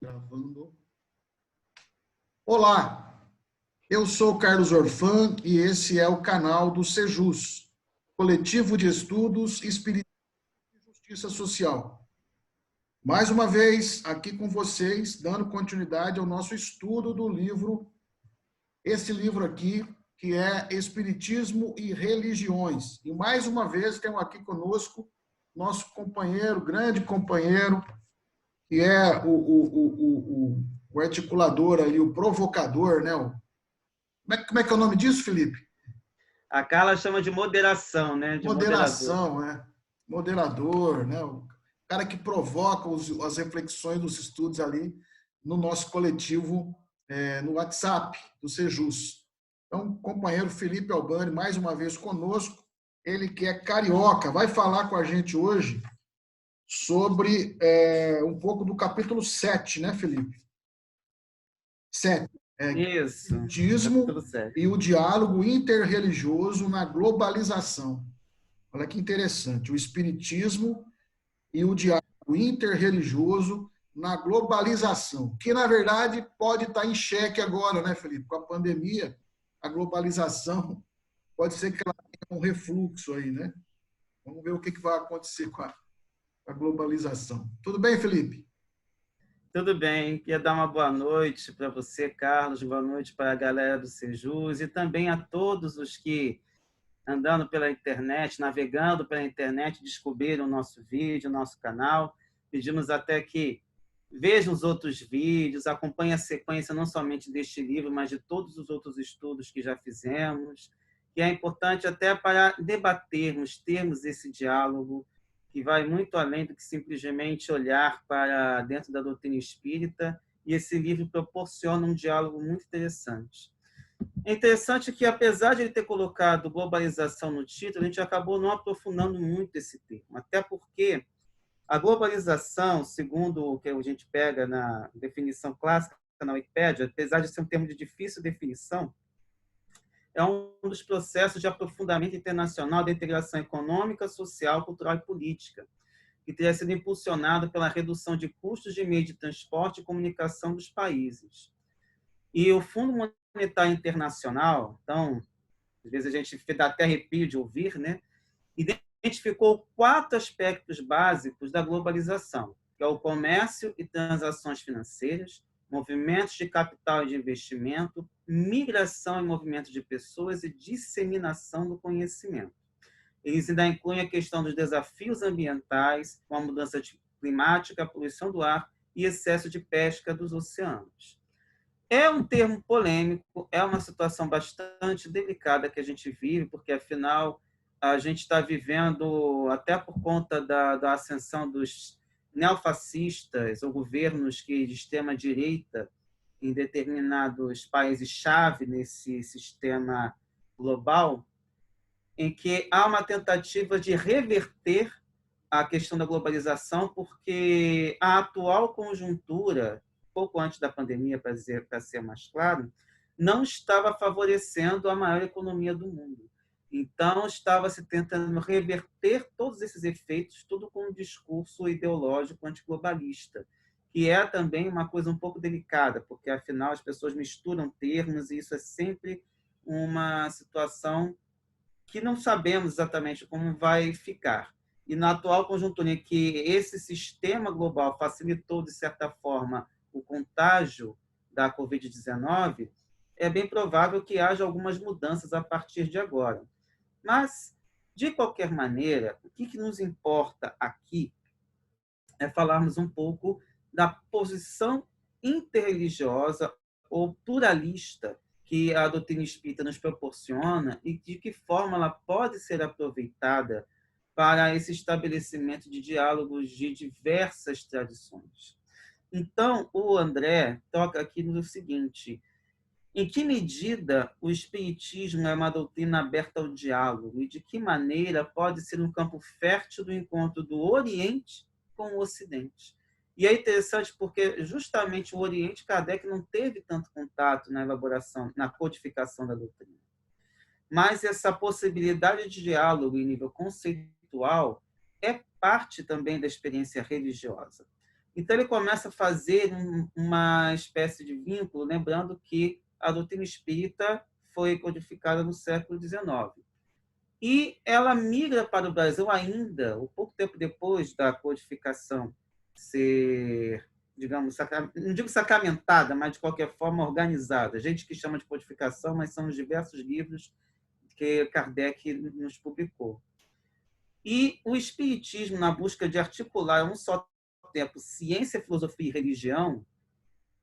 Gravando. Olá, eu sou Carlos Orfan e esse é o canal do Sejus, Coletivo de Estudos Espiritismo e Justiça Social. Mais uma vez, aqui com vocês, dando continuidade ao nosso estudo do livro, esse livro aqui, que é Espiritismo e Religiões. E mais uma vez, temos aqui conosco nosso companheiro, grande companheiro, que é o articulador ali, o provocador, né? Como é que é o nome disso, Felipe? A Carla chama de moderação, né? De moderador. Moderação, né? Moderador, né? O cara que provoca as reflexões dos estudos ali no nosso coletivo, no WhatsApp do Sejus. Então, companheiro Felipe Albani, mais uma vez conosco, ele que é carioca, vai falar com a gente hoje sobre um pouco do capítulo 7, né, Felipe? 7. Isso, Espiritismo capítulo 7. e o diálogo interreligioso na globalização. Olha que interessante. O espiritismo e o diálogo interreligioso na globalização, que, na verdade, pode estar em xeque agora, né, Felipe? Com a pandemia, a globalização pode ser que ela tenha um refluxo aí, né? Vamos ver o que vai acontecer com a globalização. Tudo bem, Felipe? Tudo bem, queria dar uma boa noite para você, Carlos, boa noite para a galera do Sejus e também a todos os que, andando pela internet, navegando pela internet, descobriram o nosso vídeo, o nosso canal. Pedimos até que vejam os outros vídeos, acompanhem a sequência não somente deste livro, mas de todos os outros estudos que já fizemos, que é importante até para debatermos, termos esse diálogo que vai muito além do que simplesmente olhar para dentro da doutrina espírita, e esse livro proporciona um diálogo muito interessante. É interessante que, apesar de ele ter colocado globalização no título, a gente acabou não aprofundando muito esse termo, até porque a globalização, segundo o que a gente pega na definição clássica na Wikipédia, apesar de ser um termo de difícil definição, é um dos processos de aprofundamento internacional da integração econômica, social, cultural e política, que teria sido impulsionado pela redução de custos de meio de transporte e comunicação dos países. E o Fundo Monetário Internacional, então, às vezes a gente dá até arrepio de ouvir, né? Identificou 4 aspectos básicos da globalização, que é o comércio e transações financeiras, movimentos de capital e de investimento, migração e movimento de pessoas e disseminação do conhecimento. Eles ainda incluem a questão dos desafios ambientais, como a mudança climática, a poluição do ar e excesso de pesca dos oceanos. É um termo polêmico, é uma situação bastante delicada que a gente vive, porque, afinal, a gente está vivendo, até por conta da ascensão dos neofascistas ou governos que de extrema-direita em determinados países-chave nesse sistema global, em que há uma tentativa de reverter a questão da globalização, porque a atual conjuntura, pouco antes da pandemia, para ser mais claro, não estava favorecendo a maior economia do mundo. Então, estava se tentando reverter todos esses efeitos, tudo com um discurso ideológico antiglobalista, que é também uma coisa um pouco delicada, porque, afinal, as pessoas misturam termos e isso é sempre uma situação que não sabemos exatamente como vai ficar. E na atual conjuntura em que esse sistema global facilitou, de certa forma, o contágio da Covid-19, é bem provável que haja algumas mudanças a partir de agora. Mas, de qualquer maneira, o que nos importa aqui é falarmos um pouco da posição interreligiosa ou pluralista que a doutrina espírita nos proporciona e de que forma ela pode ser aproveitada para esse estabelecimento de diálogos de diversas tradições. Então, o André toca aqui no seguinte: em que medida o espiritismo é uma doutrina aberta ao diálogo e de que maneira pode ser um campo fértil do encontro do Oriente com o Ocidente? E é interessante porque justamente o Oriente, Kardec não teve tanto contato na elaboração, na codificação da doutrina. Mas essa possibilidade de diálogo em nível conceitual é parte também da experiência religiosa. Então, ele começa a fazer uma espécie de vínculo, lembrando que a doutrina espírita foi codificada no século XIX. E ela migra para o Brasil ainda, um pouco tempo depois da codificação ser, digamos, não digo sacramentada, mas de qualquer forma organizada. A gente que chama de codificação, mas são os diversos livros que Kardec nos publicou. E o espiritismo, na busca de articular a um só tempo ciência, filosofia e religião,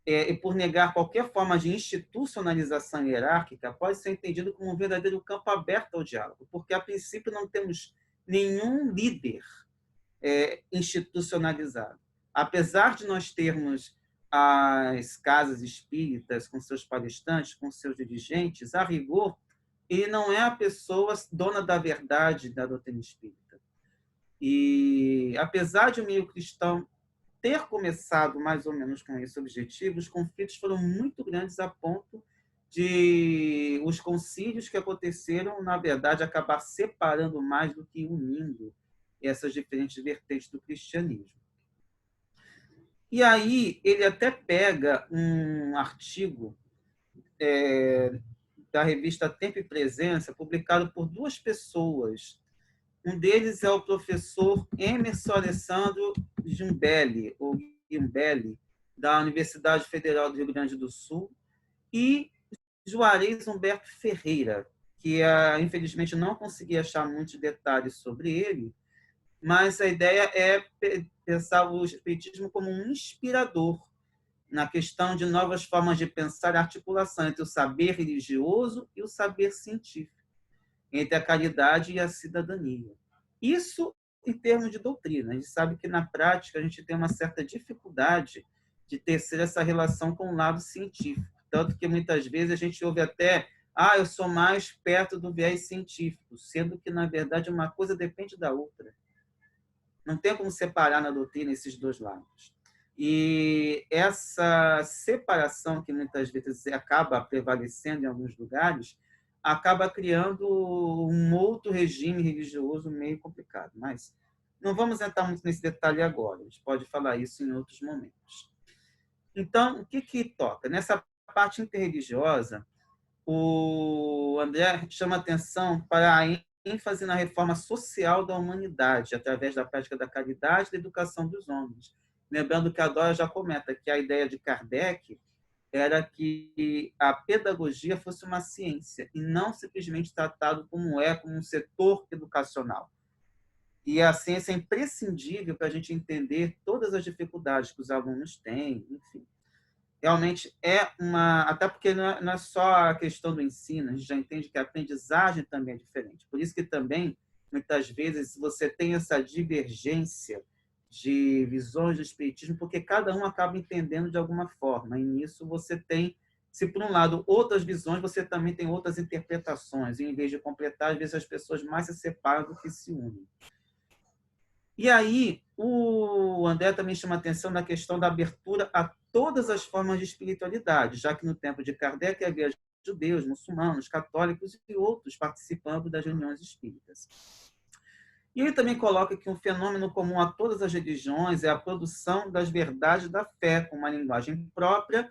e por negar qualquer forma de institucionalização hierárquica, pode ser entendido como um verdadeiro campo aberto ao diálogo, porque, a princípio, não temos nenhum líder institucionalizado. Apesar de nós termos as casas espíritas com seus palestrantes, com seus dirigentes, a rigor, ele não é a pessoa dona da verdade da doutrina espírita. E, apesar de o meio cristão ter começado mais ou menos com esse objetivo, os conflitos foram muito grandes a ponto de os concílios que aconteceram, na verdade, acabar separando mais do que unindo essas diferentes vertentes do cristianismo. E aí ele até pega um artigo da revista Tempo e Presença, publicado por duas pessoas. Um deles é o professor Emerson Alessandro Giumbelli, ou Giumbelli, da Universidade Federal do Rio Grande do Sul, e Juarez Humberto Ferreira, que infelizmente não consegui achar muitos detalhes sobre ele, mas a ideia é pensar o espiritismo como um inspirador na questão de novas formas de pensar a articulação entre o saber religioso e o saber científico, entre a caridade e a cidadania. Isso em termos de doutrina. A gente sabe que, na prática, a gente tem uma certa dificuldade de tecer essa relação com o lado científico. Tanto que, muitas vezes, a gente ouve até eu sou mais perto do viés científico, sendo que, na verdade, uma coisa depende da outra. Não tem como separar na doutrina esses dois lados. E essa separação, que muitas vezes acaba prevalecendo em alguns lugares, acaba criando um outro regime religioso meio complicado. Mas não vamos entrar muito nesse detalhe agora, a gente pode falar isso em outros momentos. Então, o que toca? Nessa parte interreligiosa, o André chama atenção para a ênfase na reforma social da humanidade, através da prática da caridade e da educação dos homens. Lembrando que a Dora já comenta que a ideia de Kardec era que a pedagogia fosse uma ciência e não simplesmente tratado como um setor educacional. E a ciência é imprescindível para a gente entender todas as dificuldades que os alunos têm, enfim. Realmente até porque não é só a questão do ensino, a gente já entende que a aprendizagem também é diferente. Por isso que também, muitas vezes, você tem essa divergência de visões do espiritismo, porque cada um acaba entendendo de alguma forma. E nisso você tem, se por um lado outras visões, você também tem outras interpretações. E em vez de completar, às vezes as pessoas mais se separam do que se unem. E aí, o André também chama atenção na questão da abertura a todas as formas de espiritualidade, já que no tempo de Kardec havia judeus, muçulmanos, católicos e outros participando das reuniões espíritas. E ele também coloca que um fenômeno comum a todas as religiões é a produção das verdades da fé, com uma linguagem própria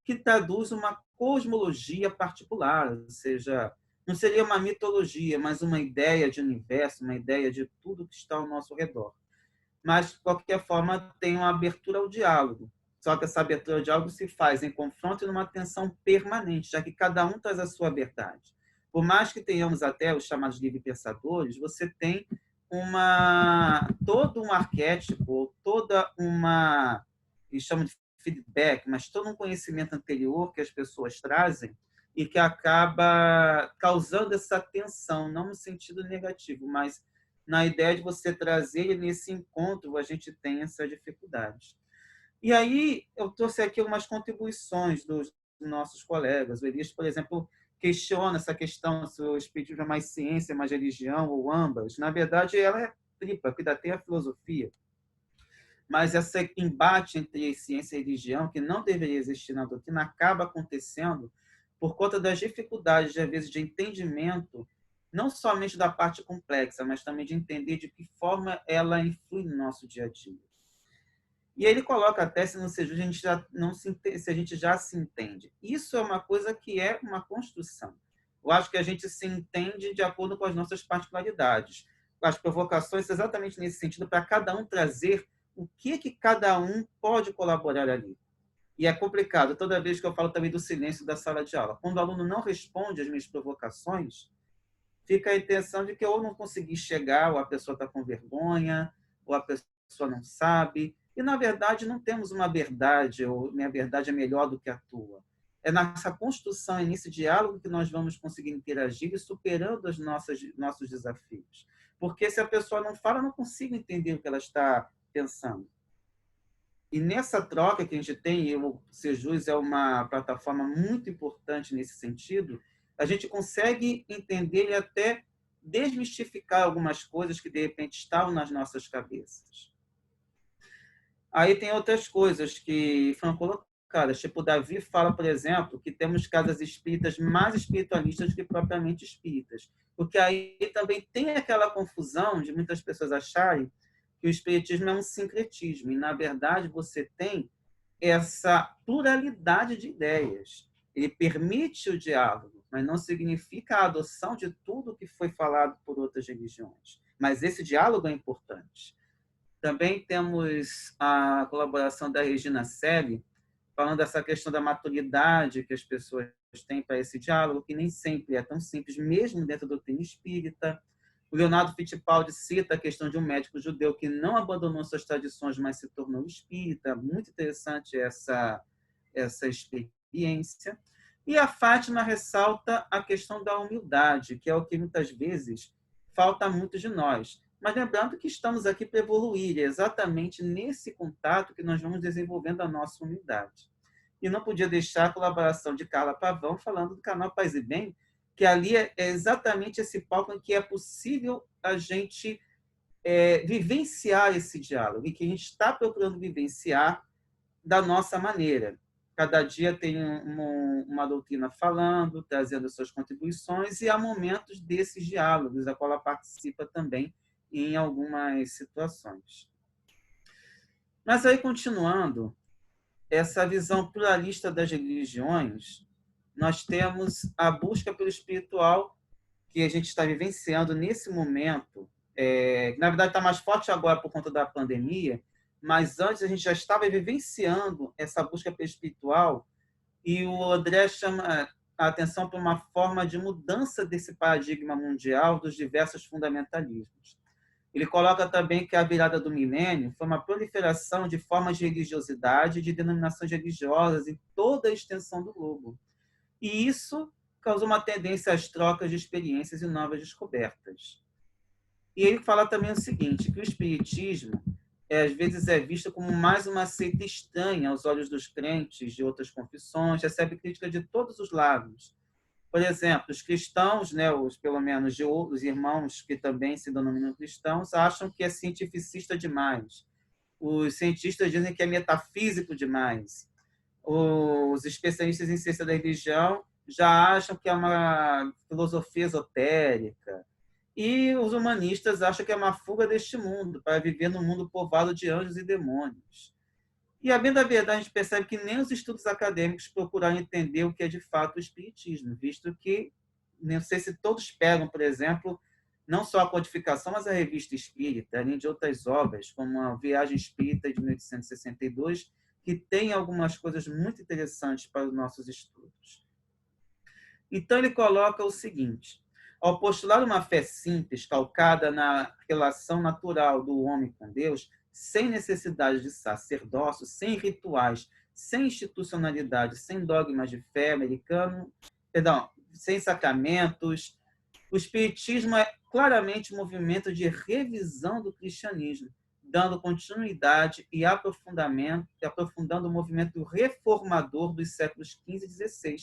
que traduz uma cosmologia particular, ou seja, não seria uma mitologia, mas uma ideia de universo, uma ideia de tudo que está ao nosso redor. Mas, de qualquer forma, tem uma abertura ao diálogo. Só que essa abertura ao diálogo se faz em confronto e numa tensão permanente, já que cada um traz a sua verdade. Por mais que tenhamos até os chamados livre-pensadores, você tem todo um arquétipo, eles chamam de feedback, mas todo um conhecimento anterior que as pessoas trazem e que acaba causando essa tensão, não no sentido negativo, mas na ideia de você trazer nesse encontro, a gente tem essa dificuldade. E aí eu trouxe aqui algumas contribuições dos nossos colegas. O Elias, por exemplo, questiona essa questão se o espiritismo é mais ciência, mais religião, ou ambas. Na verdade, ela é tripla, porque ainda tem a filosofia. Mas esse embate entre ciência e religião, que não deveria existir na doutrina, acaba acontecendo por conta das dificuldades, às vezes, de entendimento, não somente da parte complexa, mas também de entender de que forma ela influi no nosso dia a dia. E ele coloca até se no Sejus a gente já não se a gente já se entende. Isso é uma coisa que é uma construção. Eu acho que a gente se entende de acordo com as nossas particularidades. As provocações exatamente nesse sentido, para cada um trazer o que cada um pode colaborar ali. E é complicado, toda vez que eu falo também do silêncio da sala de aula. Quando o aluno não responde às minhas provocações, fica a intenção de que ou não consegui chegar, ou a pessoa está com vergonha, ou a pessoa não sabe. E, na verdade, não temos uma verdade, ou minha verdade é melhor do que a tua. É nessa construção, é nesse diálogo que nós vamos conseguir interagir e superando os nossos desafios. Porque se a pessoa não fala, eu não consigo entender o que ela está pensando. E nessa troca que a gente tem, o Sejus é uma plataforma muito importante nesse sentido, a gente consegue entender e até desmistificar algumas coisas que, de repente, estavam nas nossas cabeças. Aí tem outras coisas que foram colocadas, tipo, Davi fala, por exemplo, que temos casas espíritas mais espiritualistas do que propriamente espíritas, porque aí também tem aquela confusão de muitas pessoas acharem que o espiritismo é um sincretismo, e, na verdade, você tem essa pluralidade de ideias. Ele permite o diálogo, mas não significa a adoção de tudo que foi falado por outras religiões. Mas esse diálogo é importante. Também temos a colaboração da Regina Selle, falando dessa questão da maturidade que as pessoas têm para esse diálogo, que nem sempre é tão simples, mesmo dentro da doutrina espírita. O Leonardo Fittipaldi cita a questão de um médico judeu que não abandonou suas tradições, mas se tornou espírita. Muito interessante essa experiência. E a Fátima ressalta a questão da humildade, que é o que muitas vezes falta muito de nós. Mas lembrando que estamos aqui para evoluir, é exatamente nesse contato que nós vamos desenvolvendo a nossa humildade. E não podia deixar a colaboração de Carla Pavão falando do canal Paz e Bem, que ali é exatamente esse palco em que é possível a gente vivenciar esse diálogo e que a gente está procurando vivenciar da nossa maneira. Cada dia tem uma doutrina falando, trazendo suas contribuições, e há momentos desses diálogos, a qual ela participa também em algumas situações. Mas aí, continuando, essa visão pluralista das religiões, nós temos a busca pelo espiritual que a gente está vivenciando nesse momento, que na verdade está mais forte agora por conta da pandemia, mas antes a gente já estava vivenciando essa busca pelo espiritual, e o André chama a atenção para uma forma de mudança desse paradigma mundial dos diversos fundamentalismos. Ele coloca também que a virada do milênio foi uma proliferação de formas de religiosidade e de denominações religiosas em toda a extensão do globo. E isso causou uma tendência às trocas de experiências e novas descobertas. E ele fala também o seguinte, que o espiritismo às vezes é visto como mais uma seita estranha aos olhos dos crentes de outras confissões, recebe crítica de todos os lados. Por exemplo, os cristãos, pelo menos de outros irmãos que também se denominam cristãos, acham que é cientificista demais. Os cientistas dizem que é metafísico demais. Os especialistas em ciência da religião já acham que é uma filosofia esotérica. E os humanistas acham que é uma fuga deste mundo, para viver num mundo povoado de anjos e demônios. E, a bem da verdade, a gente percebe que nem os estudos acadêmicos procuraram entender o que é de fato o espiritismo, visto que, não sei se todos pegam, por exemplo, não só a Codificação, mas a Revista Espírita, além de outras obras, como a Viagem Espírita de 1862, que tem algumas coisas muito interessantes para os nossos estudos. Então, ele coloca o seguinte: ao postular uma fé simples, calcada na relação natural do homem com Deus, sem necessidade de sacerdócio, sem rituais, sem institucionalidade, sem dogmas de fé sem sacramentos, o espiritismo é claramente um movimento de revisão do cristianismo, dando continuidade e aprofundando o movimento reformador dos séculos XV e XVI,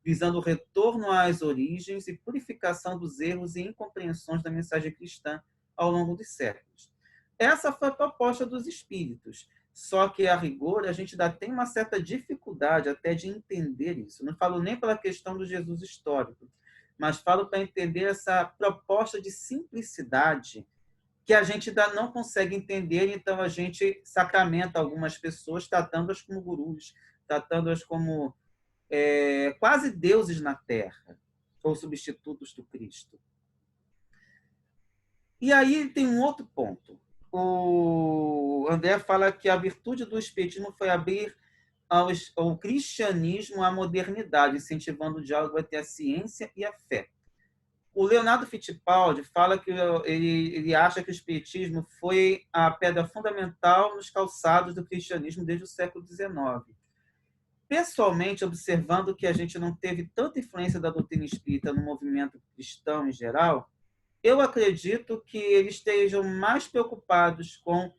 visando o retorno às origens e purificação dos erros e incompreensões da mensagem cristã ao longo dos séculos. Essa foi a proposta dos espíritos, só que, a rigor, a gente ainda tem uma certa dificuldade até de entender isso. Não falo nem pela questão do Jesus histórico, mas falo para entender essa proposta de simplicidade que a gente ainda não consegue entender, então a gente sacramenta algumas pessoas, tratando-as como gurus, tratando-as como quase deuses na Terra, ou substitutos do Cristo. E aí tem um outro ponto. O André fala que a virtude do espiritismo foi abrir ao cristianismo à modernidade, incentivando o diálogo entre a ciência e a fé. O Leonardo Fittipaldi fala que ele acha que o espiritismo foi a pedra fundamental nos calçados do cristianismo desde o século XIX. Pessoalmente, observando que a gente não teve tanta influência da doutrina espírita no movimento cristão em geral, eu acredito que eles estejam mais preocupados com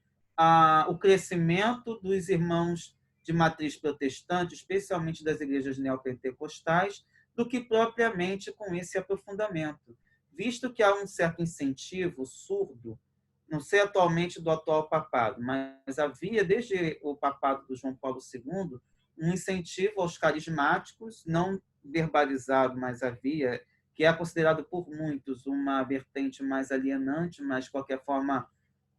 o crescimento dos irmãos de matriz protestante, especialmente das igrejas neopentecostais, do que propriamente com esse aprofundamento, visto que há um certo incentivo surdo, não sei atualmente do atual papado, mas havia desde o papado do João Paulo II um incentivo aos carismáticos, não verbalizado, mas havia, que é considerado por muitos uma vertente mais alienante, mas, de qualquer forma,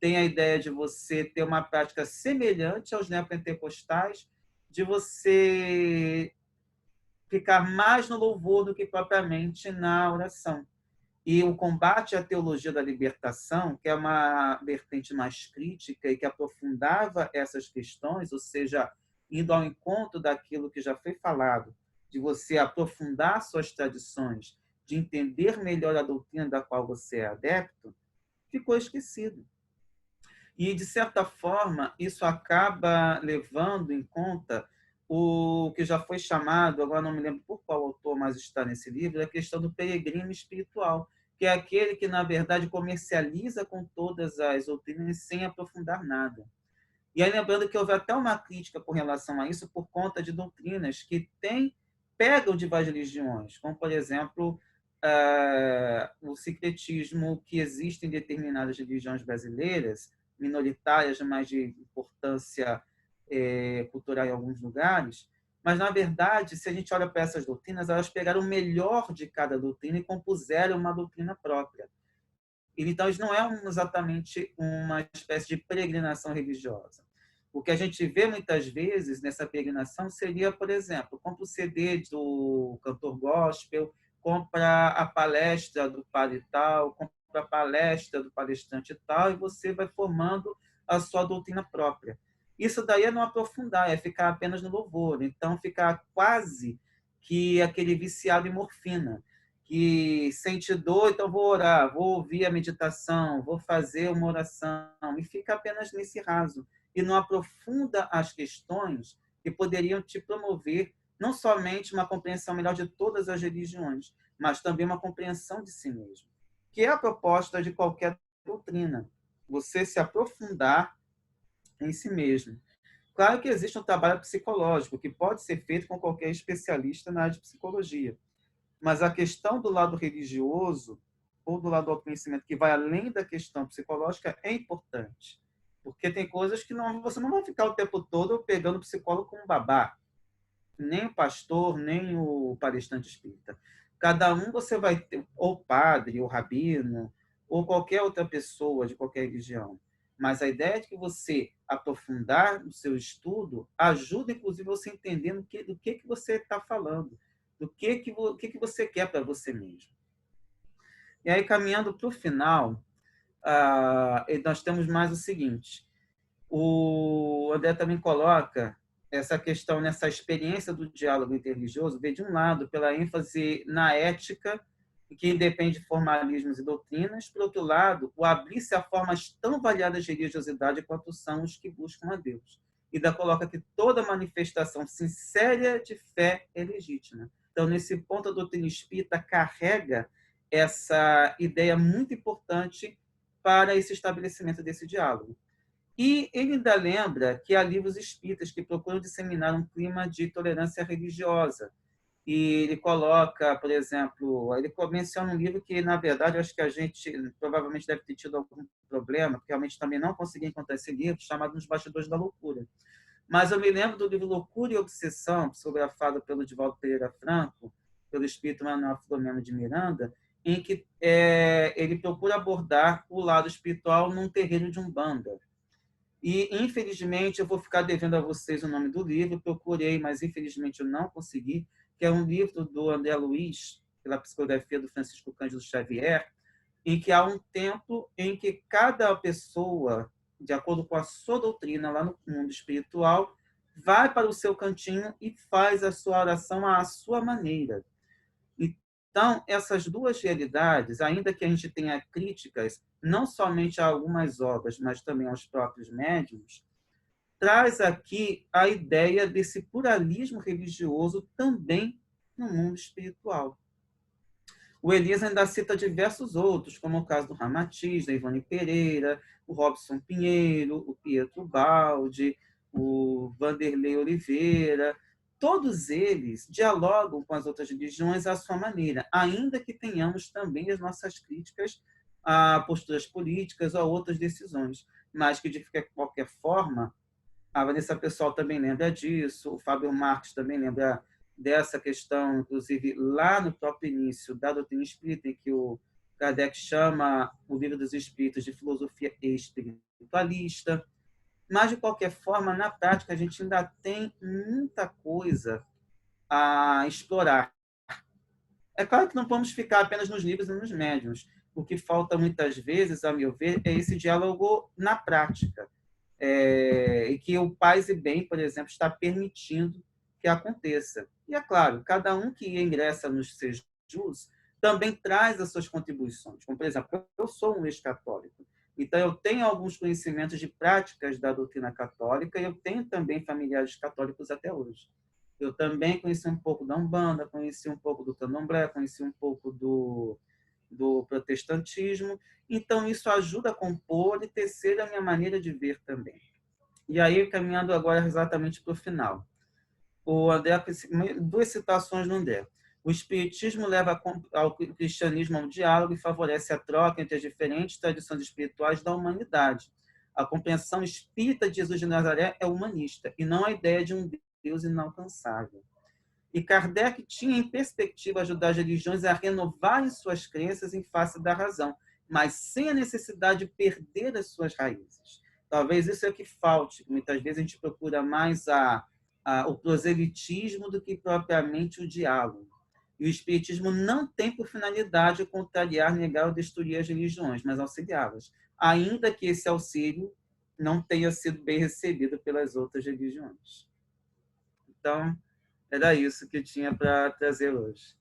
tem a ideia de você ter uma prática semelhante aos neopentecostais, de você ficar mais no louvor do que propriamente na oração. E o combate à teologia da libertação, que é uma vertente mais crítica e que aprofundava essas questões, ou seja, indo ao encontro daquilo que já foi falado, de você aprofundar suas tradições, de entender melhor a doutrina da qual você é adepto, ficou esquecido. E, de certa forma, isso acaba levando em conta o que já foi chamado, agora não me lembro por qual autor mais está nesse livro, a questão do peregrino espiritual, que é aquele que, na verdade, comercializa com todas as doutrinas sem aprofundar nada. E aí, lembrando que houve até uma crítica com relação a isso por conta de doutrinas que pegam de várias religiões, como, por exemplo, o sincretismo que existe em determinadas religiões brasileiras, minoritárias, mas de importância cultural em alguns lugares. Mas, na verdade, se a gente olha para essas doutrinas, elas pegaram o melhor de cada doutrina e compuseram uma doutrina própria. Então, isso não é exatamente uma espécie de peregrinação religiosa. O que a gente vê muitas vezes nessa peregrinação seria, por exemplo, compra o CD do cantor gospel, compra a palestra do padre tal, compra a palestra do palestrante tal, e você vai formando a sua doutrina própria. Isso daí é não aprofundar, é ficar apenas no louvor. Então, ficar quase que aquele viciado em morfina, que sente dor, então vou orar, vou ouvir a meditação, vou fazer uma oração, e fica apenas nesse raso, e não aprofunda as questões que poderiam te promover não somente uma compreensão melhor de todas as religiões, mas também uma compreensão de si mesmo, que é a proposta de qualquer doutrina, você se aprofundar em si mesmo. Claro que existe um trabalho psicológico que pode ser feito com qualquer especialista na área de psicologia, mas a questão do lado religioso ou do lado do autoconhecimento que vai além da questão psicológica é importante. Porque tem coisas que você não vai ficar o tempo todo pegando o psicólogo como babá. Nem o pastor, nem o palestrante espírita. Cada um você vai ter, ou padre, ou rabino, ou qualquer outra pessoa de qualquer religião. Mas a ideia de que você aprofundar o seu estudo ajuda, inclusive, você entendendo do que você está falando, do que você quer para você mesmo. E aí, caminhando para o final, nós temos mais o seguinte. O André também coloca essa questão nessa experiência do diálogo interreligioso, vê de um lado pela ênfase na ética, que independe de formalismos e doutrinas, por outro lado, o abrir-se a formas tão variadas de religiosidade quanto são os que buscam a Deus. E ainda coloca que toda manifestação sincera de fé é legítima. Então, nesse ponto, a doutrina espírita carrega essa ideia muito importante para esse estabelecimento desse diálogo. E ele ainda lembra que há livros espíritas que procuram disseminar um clima de tolerância religiosa. E ele coloca, por exemplo, ele menciona um livro que, na verdade, eu acho que a gente provavelmente deve ter tido algum problema, porque realmente também não consegui encontrar esse livro, chamado Nos Bastidores da Loucura. Mas eu me lembro do livro Loucura e Obsessão, psicografado pelo Divaldo Pereira Franco, pelo espírito Manuel Filomeno de Miranda, em que ele procura abordar o lado espiritual num terreiro de Umbanda. E, infelizmente, eu vou ficar devendo a vocês o nome do livro, procurei, mas, infelizmente, eu não consegui, que é um livro do André Luiz, pela psicografia do Francisco Cândido Xavier, em que há um templo em que cada pessoa, de acordo com a sua doutrina lá no mundo espiritual, vai para o seu cantinho e faz a sua oração à sua maneira. Então, essas duas realidades, ainda que a gente tenha críticas, não somente a algumas obras, mas também aos próprios médiuns, traz aqui a ideia desse pluralismo religioso também no mundo espiritual. O Elias ainda cita diversos outros, como o caso do Ramatiz, da Ivone Pereira, o Robson Pinheiro, o Pietro Baldi, o Vanderlei Oliveira. Todos eles dialogam com as outras religiões à sua maneira, ainda que tenhamos também as nossas críticas a posturas políticas ou a outras decisões, mas que, de qualquer forma, a Vanessa Pessoal também lembra disso, o Fábio Marques também lembra dessa questão, inclusive lá no próprio início da doutrina espírita, em que o Kardec chama o Livro dos Espíritos de filosofia espiritualista. Mas, de qualquer forma, na prática, a gente ainda tem muita coisa a explorar. É claro que não podemos ficar apenas nos livros e nos médiuns. O que falta muitas vezes, a meu ver, é esse diálogo na prática. E que o Paz e Bem, por exemplo, está permitindo que aconteça. E, é claro, cada um que ingressa nos sejus também traz as suas contribuições. Como, por exemplo, eu sou um ex-católico, então eu tenho alguns conhecimentos de práticas da doutrina católica e eu tenho também familiares católicos até hoje. Eu também conheci um pouco da Umbanda, conheci um pouco do Candomblé, conheci um pouco do protestantismo. Então, isso ajuda a compor e tecer a minha maneira de ver também. E aí, caminhando agora exatamente para o final. O André, duas citações no André. O Espiritismo leva ao cristianismo ao diálogo e favorece a troca entre as diferentes tradições espirituais da humanidade. A compreensão espírita de Jesus de Nazaré é humanista, e não a ideia de um Deus inalcançável. E Kardec tinha em perspectiva ajudar as religiões a renovarem suas crenças em face da razão, mas sem a necessidade de perder as suas raízes. Talvez isso é o que falte. Muitas vezes a gente procura mais o proselitismo do que propriamente o diálogo. E o Espiritismo não tem por finalidade contrariar, negar ou destruir as religiões, mas auxiliá-las, ainda que esse auxílio não tenha sido bem recebido pelas outras religiões. Então, era isso que eu tinha para trazer hoje.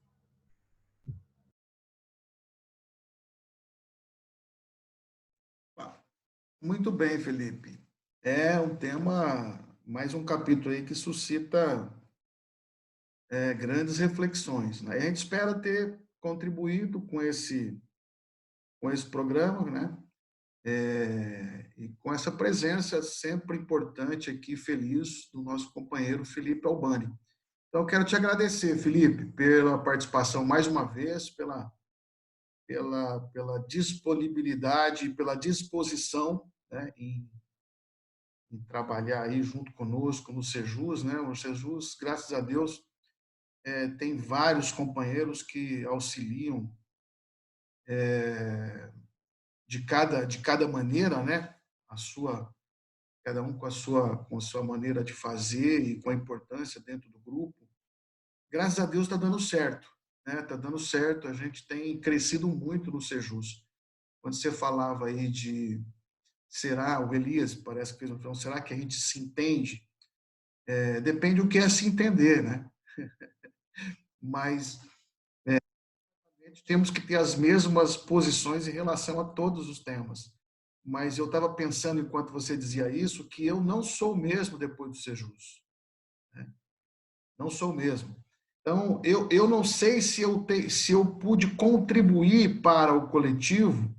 Muito bem, Felipe. É um tema, mais um capítulo aí que suscita grandes reflexões, né? E a gente espera ter contribuído com esse programa, né? E com essa presença sempre importante aqui, feliz, do nosso companheiro Felipe Albani. Então, eu quero te agradecer, Felipe, pela participação mais uma vez, pela disponibilidade, pela disposição, né, em trabalhar aí junto conosco no Sejus, né? O Sejus, graças a Deus, tem vários companheiros que auxiliam de cada maneira, né? Cada um com a sua maneira de fazer e com a importância dentro do grupo. Graças a Deus está dando certo, né? Está dando certo. A gente tem crescido muito no Sejus. Quando você falava aí de será, o Elias parece que fez um filme, será que a gente se entende? Depende do que é se entender, né? Mas temos que ter as mesmas posições em relação a todos os temas. Mas eu estava pensando, enquanto você dizia isso, que eu não sou o mesmo depois do Sejus. Né? Não sou o mesmo. Então, eu não sei se eu pude contribuir para o coletivo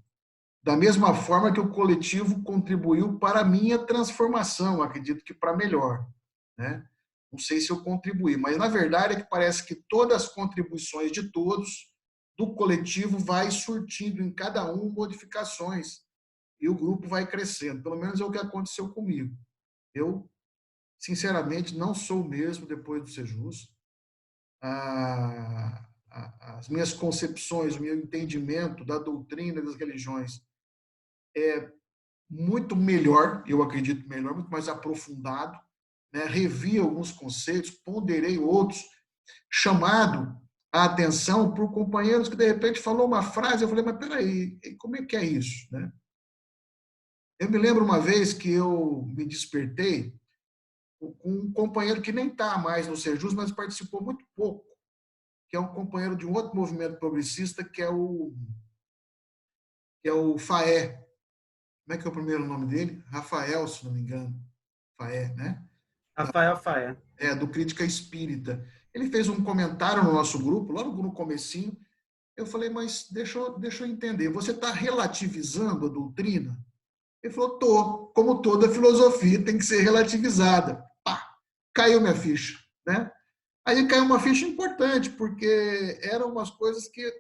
da mesma forma que o coletivo contribuiu para a minha transformação, acredito que para melhor. Né? Não sei se eu contribuí, mas na verdade é que parece que todas as contribuições de todos do coletivo vai surtindo em cada um modificações e o grupo vai crescendo. Pelo menos é o que aconteceu comigo. Eu, sinceramente, não sou o mesmo depois do Sejus. as minhas concepções, o meu entendimento da doutrina das religiões é muito melhor, eu acredito melhor, muito mais aprofundado, né? Revi alguns conceitos, ponderei outros, chamado a atenção por companheiros que de repente falou uma frase, eu falei, mas peraí, como é que é isso, né? Eu me lembro uma vez que eu me despertei com um companheiro que nem está mais no Sejus, mas participou muito pouco, que é um companheiro de um outro movimento progressista, que é o FAE. Como é que é o primeiro nome dele? Rafael, se não me engano. FAE, né? Rafael Faé. Do Crítica Espírita. Ele fez um comentário no nosso grupo, logo no comecinho. Eu falei, mas deixa eu entender. Você está relativizando a doutrina? Ele falou, tô. Como toda filosofia tem que ser relativizada. Pá, caiu minha ficha, né? Aí caiu uma ficha importante, porque eram umas coisas que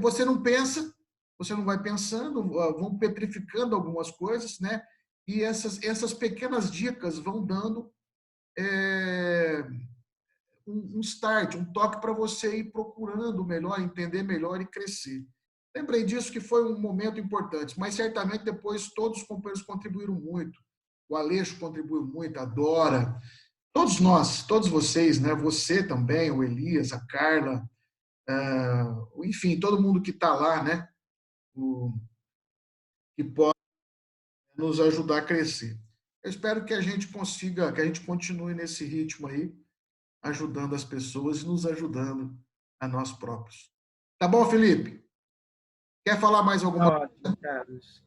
você não pensa, você não vai pensando, vão petrificando algumas coisas, né? E essas pequenas dicas vão dando um start, um toque para você ir procurando melhor, entender melhor e crescer. Lembrei disso que foi um momento importante, mas certamente depois todos os companheiros contribuíram muito. O Aleixo contribuiu muito, a Dora, todos nós, todos vocês, né? Você também, o Elias, a Carla, enfim, todo mundo que está lá, né? Que pode nos ajudar a crescer. Eu espero que a gente consiga, que a gente continue nesse ritmo aí, ajudando as pessoas e nos ajudando a nós próprios. Tá bom, Felipe? Quer falar mais alguma coisa? Ótimo, Carlos.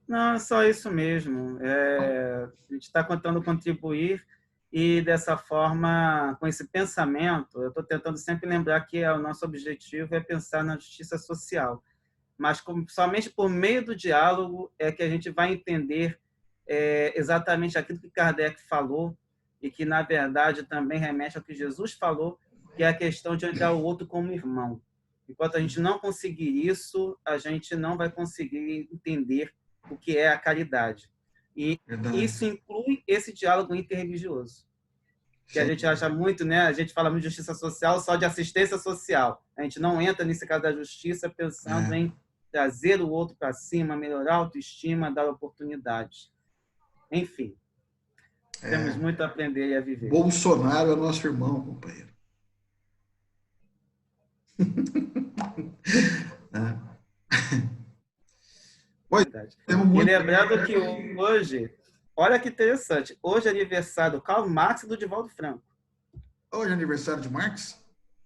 Não, é só isso mesmo. A gente está tentando contribuir e, dessa forma, com esse pensamento, eu estou tentando sempre lembrar que o nosso objetivo é pensar na justiça social. Mas somente por meio do diálogo é que a gente vai entender exatamente aquilo que Kardec falou e que, na verdade, também remete ao que Jesus falou, que é a questão de olhar o outro como irmão. Enquanto a gente não conseguir isso, a gente não vai conseguir entender o que é a caridade. E Verdade. isso inclui esse diálogo interreligioso, que a Sim. gente acha muito, né? A gente fala muito de justiça social só de assistência social. A gente não entra nesse caso da justiça pensando em trazer o outro para cima, melhorar a autoestima, dar oportunidades. Enfim, temos muito a aprender e a viver. Bolsonaro é nosso irmão, companheiro. Pois, Verdade. temos E muito. lembrando que hoje, olha que interessante, hoje é aniversário do Karl Marx e do Divaldo Franco. Hoje é aniversário de Marx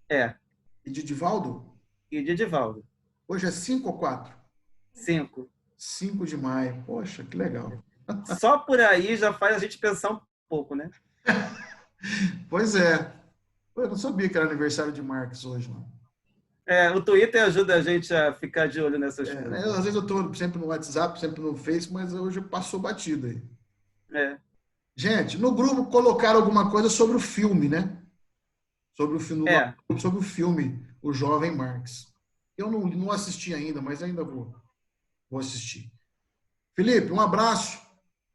É, e de Divaldo. e de Divaldo. Hoje é 5 ou 4? 5. 5 de maio. Poxa, que legal. Só por aí já faz a gente pensar um pouco, né? Pois é. Eu não sabia que era aniversário de Marx hoje, não. O Twitter ajuda a gente a ficar de olho nessas coisas. Às vezes eu estou sempre no WhatsApp, sempre no Face, mas hoje passou batido aí. É. Gente, no grupo colocaram alguma coisa sobre o filme, né? Sobre o filme O Jovem Marx. Eu não assisti ainda, mas ainda vou assistir. Felipe, um abraço.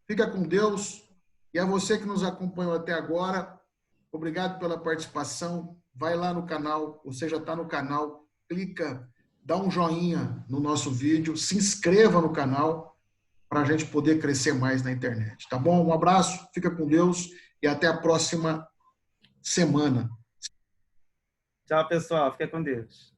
Fica com Deus. E a você que nos acompanhou até agora, obrigado pela participação. Vai lá no canal, você já está no canal, clica, dá um joinha no nosso vídeo, se inscreva no canal para a gente poder crescer mais na internet. Tá bom? Um abraço, fica com Deus e até a próxima semana. Tchau, pessoal. Fica com Deus.